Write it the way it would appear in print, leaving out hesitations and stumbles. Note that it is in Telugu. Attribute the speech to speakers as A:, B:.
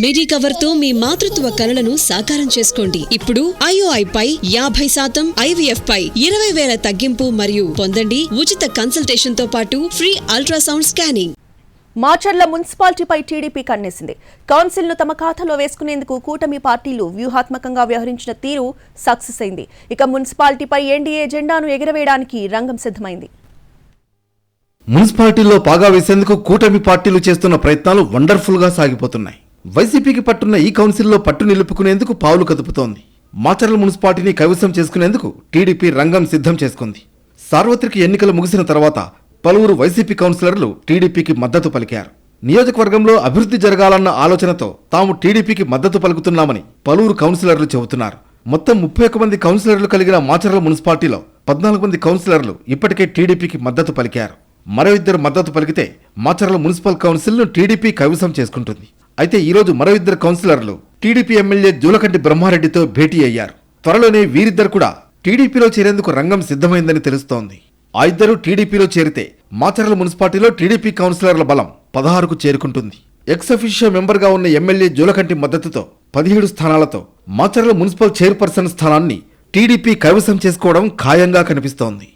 A: మెడికవర్ తో మీ మాతృత్వ కలలను సాకారం చేసుకోండి. ఇప్పుడు IOI పై 50%, IVF పై 20,000 తగ్గింపు మరియు పొందండి ఉచిత కన్సల్టేషన్ తో పాటు ఫ్రీ అల్ట్రాసౌండ్ స్కానింగ్.
B: మాచర్ల మున్సిపాలిటీపై టీడీపీ కన్నేసింది. కౌన్సిల్ ను తమ ఖాతాలో వేసుకునేందుకు కూటమి పార్టీలు వ్యూహాత్మకంగా వ్యవహరించిన తీరు సక్సెస్ అయింది. ఇక మున్సిపాలిటీపై ఎన్డీఏ జెండాను ఎగరవేయడానికి రంగం సిద్ధమైంది.
C: మున్సిపాలిటీలో పాగా వేసేందుకు కూటమి పార్టీలు చేస్తున్న ప్రయత్నాలు వండర్ఫుల్ గా సాగిపోతున్నాయి. వైసీపీకి పట్టున్న ఈ కౌన్సిల్లో పట్టు నిలుపుకునేందుకు పావులు కదుపుతోంది. మాచర్ల మున్సిపాలిటీని కైవసం చేసుకునేందుకు టీడీపీ రంగం సిద్ధం చేసుకుంది. సార్వత్రిక ఎన్నికలు ముగిసిన తర్వాత పలువురు వైసీపీ కౌన్సిలర్లు టీడీపీకి మద్దతు పలికారు. నియోజకవర్గంలో అభివృద్ధి జరగాలన్న ఆలోచనతో తాము టీడీపీకి మద్దతు పలుకుతున్నామని పలువురు కౌన్సిలర్లు చెబుతున్నారు. మొత్తం 31 మంది కౌన్సిలర్లు కలిగిన మాచర్ల మున్సిపాలిటీలో 14 మంది కౌన్సిలర్లు ఇప్పటికే టీడీపీకి మద్దతు పలికారు. మరో 2 మద్దతు పలికితే మాచర్ల మున్సిపల్ కౌన్సిల్ను టీడీపీ కైవసం చేసుకుంటుంది. అయితే ఈరోజు మరో 2 కౌన్సిలర్లు టీడీపీ ఎమ్మెల్యే జూలకంటి బ్రహ్మారెడ్డితో భేటీ అయ్యారు. త్వరలోనే వీరిద్దరు కూడా టీడీపీలో చేరేందుకు రంగం సిద్ధమైందని తెలుస్తోంది. ఆ ఇద్దరు టీడీపీలో చేరితే మాచర్ల మున్సిపాలిటీలో టీడీపీ కౌన్సిలర్ల బలం 16కు చేరుకుంటుంది. ఎక్స్ అఫీషియో మెంబర్గా ఉన్న ఎమ్మెల్యే జూలకంటి మద్దతుతో 17 స్థానాలతో మాచర్ల మున్సిపల్ చైర్పర్సన్ స్థానాన్ని టీడీపీ కైవసం చేసుకోవడం ఖాయంగా కనిపిస్తోంది.